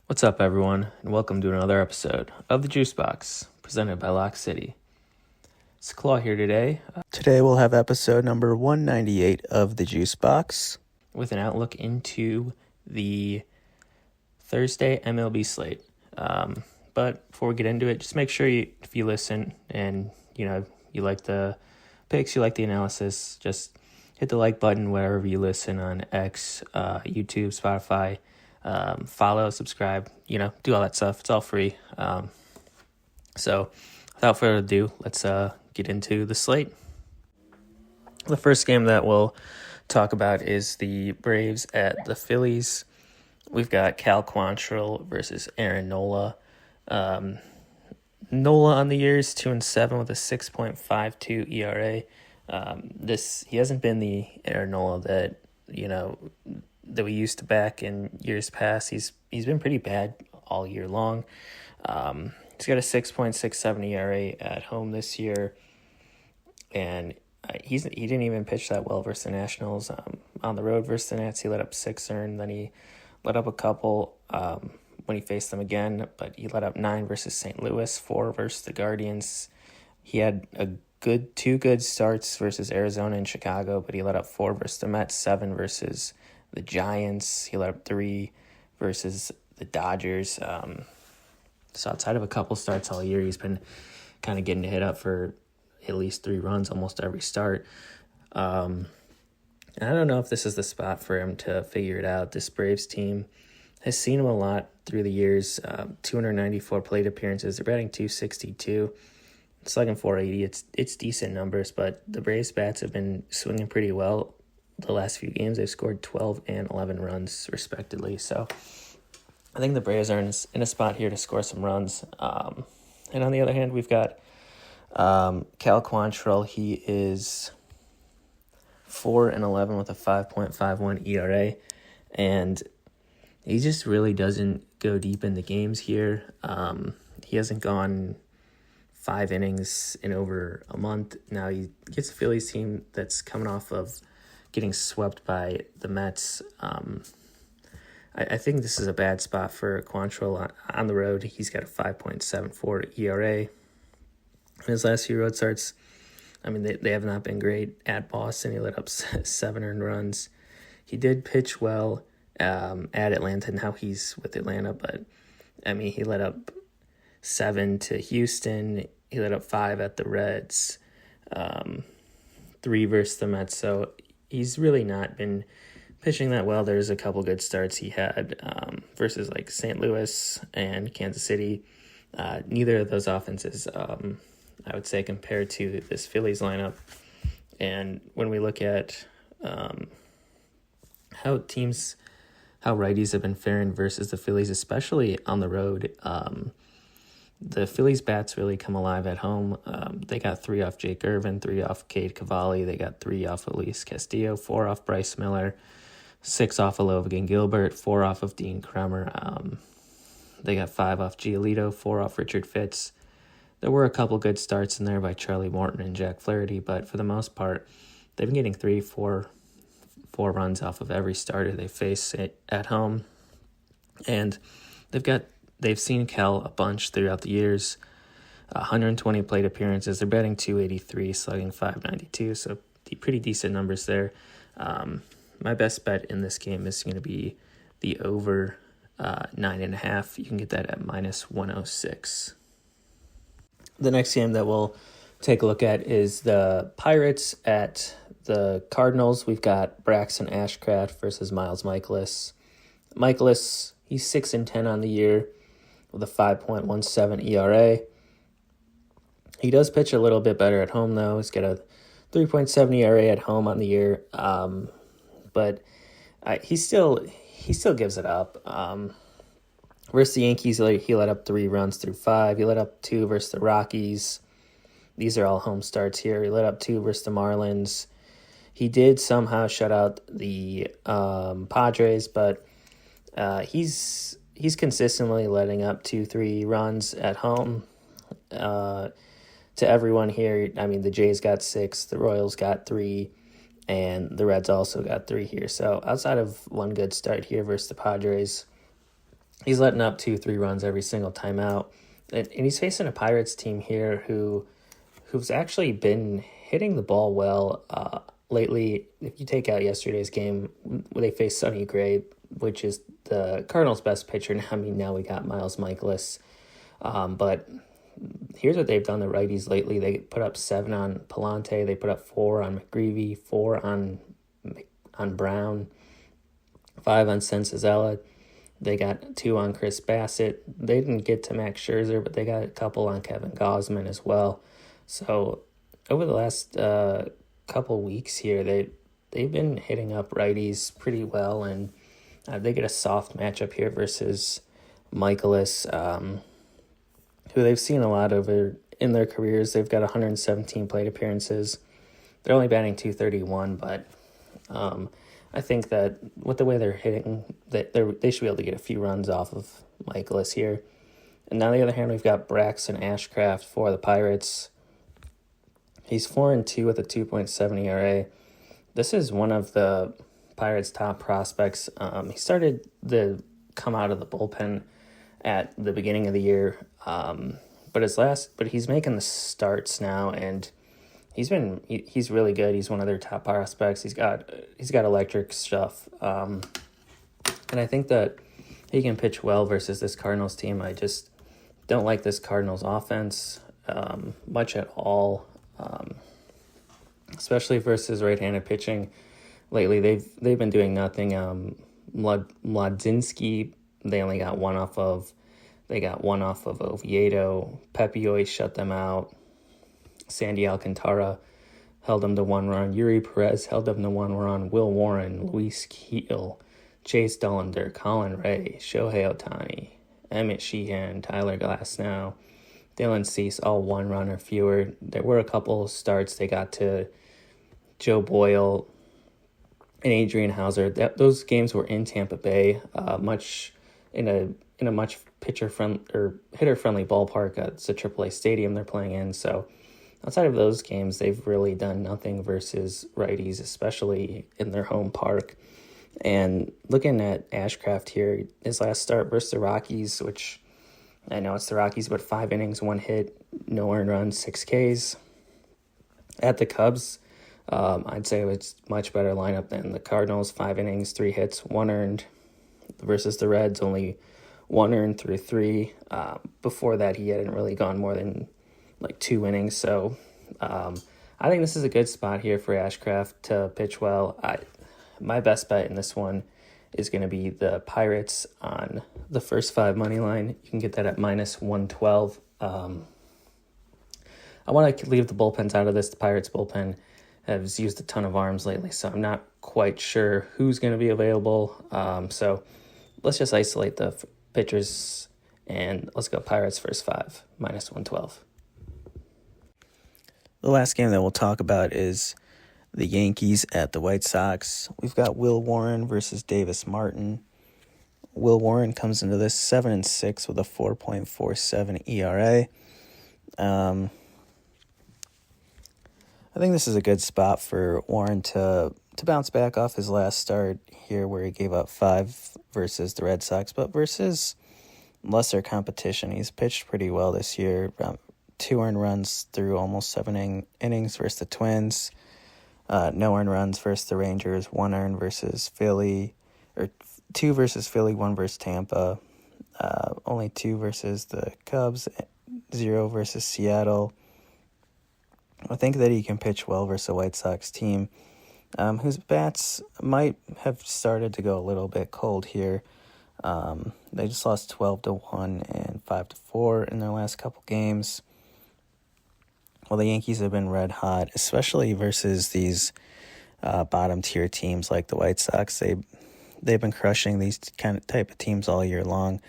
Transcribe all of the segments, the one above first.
What's up, everyone, and welcome to another episode of the JuiceBox, presented by LOCKCITY. It's Claw here today. Today we'll have episode number 198 of the JuiceBox With an outlook into the Thursday MLB slate. But before we get into it, just make sure if you listen and you like the picks, you like the analysis, just hit the like button wherever you listen on X, YouTube, Spotify. Follow, subscribe, do all that stuff. It's all free. So without further ado, let's get into the slate. The first game that we'll talk about is the Braves at the Phillies. We've got Cal Quantrill versus Aaron Nola. Nola on the year is 2-7 with a 6.52 ERA. He hasn't been the Aaron Nola that we used to back in years past. He's been pretty bad all year long. He's got a 6.67 ERA at home this year, and he didn't even pitch that well versus the Nationals. On the road versus the Nats, he let up 6 earned, then he let up a couple when he faced them again, but he let up 9 versus St. Louis, 4 versus the Guardians. He had two good starts versus Arizona and Chicago, but he let up 4 versus the Mets, 7 versus the Giants. He let up 3 versus the Dodgers. So outside of a couple starts all year, he's been kind of getting hit up for at least 3 runs almost every start. I don't know if this is the spot for him to figure it out. This Braves team has seen him a lot through the years. 294 plate appearances. They're batting .262. Slugging .480. It's decent numbers, but the Braves bats have been swinging pretty well. The last few games, they've scored 12 and 11 runs, respectively. So I think the Braves are in a spot here to score some runs. And on the other hand, we've got Cal Quantrill. He is 4-11 with a 5.51 ERA. And he just really doesn't go deep in the games here. He hasn't gone 5 innings in over a month. Now he gets a Phillies team that's coming off of getting swept by the Mets. I think this is a bad spot for Quantrill on the road. He's got a 5.74 ERA. In his last few road starts, they have not been great. At Boston, he let up 7 earned runs. He did pitch well at Atlanta. Now he's with Atlanta, but he let up 7 to Houston. He let up 5 at the Reds, 3 versus the Mets. So he's really not been pitching that well. There's a couple good starts he had versus like St. Louis and Kansas City. Neither of those offenses, I would say, compared to this Phillies lineup. And when we look at how righties have been faring versus the Phillies, especially on the road, the Phillies bats really come alive at home. They got 3 off Jake Irvin, 3 off Cade Cavalli. They got 3 off Luis Castillo, 4 off Bryce Miller, 6 off of Logan Gilbert, 4 off of Dean Kremer. They got 5 off Giolito, 4 off Richard Fitz. There were a couple good starts in there by Charlie Morton and Jack Flaherty, but for the most part, they've been getting 3-4 runs off of every starter they face at home. And they've seen Cal a bunch throughout the years. 120 plate appearances. They're batting .283, slugging .592, so pretty decent numbers there. My best bet in this game is going to be the over 9.5. You can get that at -106. The next game that we'll take a look at is the Pirates at the Cardinals. We've got Braxton Ashcraft versus Miles Michaelis. Michaelis, he's 6-10 on the year with a 5.17 ERA. He does pitch a little bit better at home, though. He's got a 3.7 ERA at home on the year, but he still gives it up. Versus the Yankees, he let up 3 runs through 5. He let up 2 versus the Rockies. These are all home starts here. He let up 2 versus the Marlins. He did somehow shut out the Padres, but he's consistently letting up 2-3 runs at home. To everyone here, the Jays got 6, the Royals got 3, and the Reds also got 3 here. So outside of one good start here versus the Padres, he's letting up 2-3 runs every single time out. And he's facing a Pirates team here who's actually been hitting the ball well lately. If you take out yesterday's game, where they faced Sonny Gray, which is the Cardinals' best pitcher. Now, I mean, now we got Miles Michaelis. But here's what they've done, the righties lately. They put up 7 on Palante. They put up 4 on McGreevy, 4 on Brown, 5 on Sensazella. They got 2 on Chris Bassett. They didn't get to Max Scherzer, but they got a couple on Kevin Gausman as well. So over the last couple weeks here, they've been hitting up righties pretty well, and they get a soft matchup here versus Michaelis, who they've seen a lot over in their careers. They've got 117 plate appearances. They're only batting .231, but I think that with the way they're hitting, they should be able to get a few runs off of Michaelis here. And on the other hand, we've got Braxton Ashcraft for the Pirates. He's 4-2 with a 2.7 ERA. This is one of the Pirates' top prospects. He started to come out of the bullpen at the beginning of the year, but he's making the starts now, and he's really good. He's one of their top prospects. He's got electric stuff, and I think that he can pitch well versus this Cardinals team. I just don't like this Cardinals offense much at all, especially versus right-handed pitching. Lately, they've been doing nothing. Mladzinski, they only got one off of. They got one off of Oviedo. Pepe always shut them out. Sandy Alcantara held them to 1 run. Yuri Perez held them to 1 run. Will Warren, Luis Keel, Chase Dollander, Colin Ray, Shohei Ohtani, Emmett Sheehan, Tyler Glasnow, Dylan Cease, all 1 run or fewer. There were a couple starts they got to Joe Boyle and Adrian Hauser. Those games were in Tampa Bay, much in a much pitcher-friendly or hitter-friendly ballpark. It's a AAA stadium they're playing in. So outside of those games, they've really done nothing versus righties, especially in their home park. And looking at Ashcraft here, his last start versus the Rockies, which I know it's the Rockies, but 5 innings, 1 hit, no earned runs, 6 Ks. At the Cubs, I'd say it's much better lineup than the Cardinals. 5 innings, 3 hits, 1 earned. Versus the Reds, only 1 earned through 3. Before that, he hadn't really gone more than like 2 innings. So I think this is a good spot here for Ashcraft to pitch well. My best bet in this one is going to be the Pirates on the first 5 money line. You can get that at -112. I want to leave the bullpens out of this. The Pirates bullpen has used a ton of arms lately, so I'm not quite sure who's going to be available. So let's just isolate the pitchers, and let's go Pirates first 5, -112. The last game that we'll talk about is the Yankees at the White Sox. We've got Will Warren versus Davis Martin. Will Warren comes into this 7-6 with a 4.47 ERA. I think this is a good spot for Warren to bounce back off his last start here where he gave up 5 versus the Red Sox, but versus lesser competition. He's pitched pretty well this year. 2 earned runs through almost 7 innings versus the Twins. No earned runs versus the Rangers. 1 earned versus Philly, or 2 versus Philly, 1 versus Tampa. Only 2 versus the Cubs, 0 versus Seattle. I think that he can pitch well versus a White Sox team whose bats might have started to go a little bit cold here. They just lost 12-1 and 5-4 in their last couple games. Well, the Yankees have been red hot, especially versus these bottom tier teams like the White Sox. They've been crushing these type of teams all year long.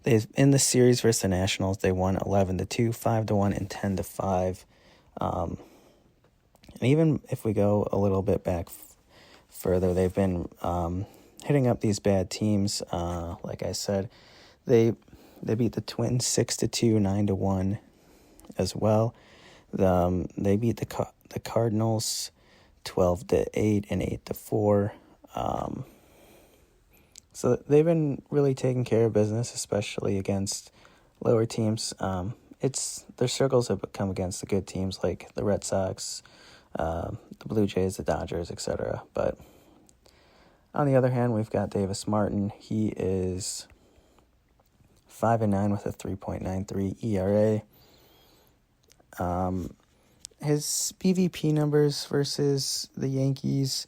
In the series versus the Nationals, they won 11-2, 5-1, and 10-5. And even if we go a little bit back further, they've been hitting up these bad teams. Like I said, they beat the Twins 6-2, 9-1 as well. They beat the Cardinals 12-8 and 8-4. So they've been really taking care of business, especially against lower teams. Their struggles have come against the good teams like the Red Sox, the Blue Jays, the Dodgers, etc. But on the other hand, we've got Davis Martin. He is 5-9 with a 3.93 ERA. His BVP numbers versus the Yankees,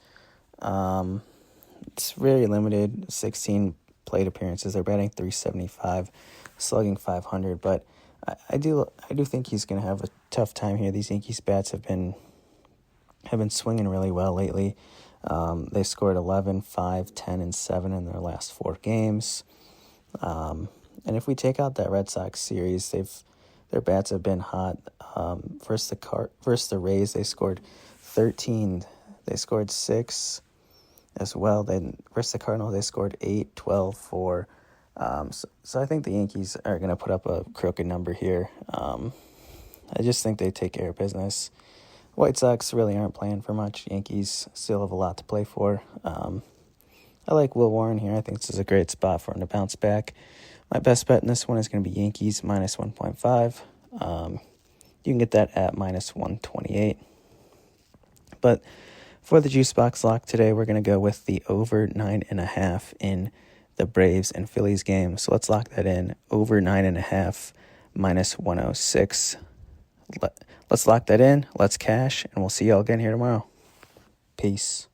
it's very limited. 16 plate appearances. They're batting .375, slugging .500. But I do think he's going to have a tough time here. These Yankees bats have been swinging really well lately. They scored 11, 5, 10, and 7 in their last 4 games. And if we take out that Red Sox series, their bats have been hot. Versus the Rays, they scored 13. They scored 6 as well. Then versus the Cardinals, they scored 8, 12, 4. So I think the Yankees are going to put up a crooked number here. I just think they take care of business. White Sox really aren't playing for much. Yankees still have a lot to play for. I like Will Warren here. I think this is a great spot for him to bounce back. My best bet in this one is going to be Yankees minus 1.5. You can get that at minus 128. But for the JuiceBox Lock today, we're going to go with the over 9.5 in the Braves and Phillies game. So let's lock that in. Over 9.5 minus 106. Let's lock that in. Let's cash, and we'll see y'all again here tomorrow. Peace.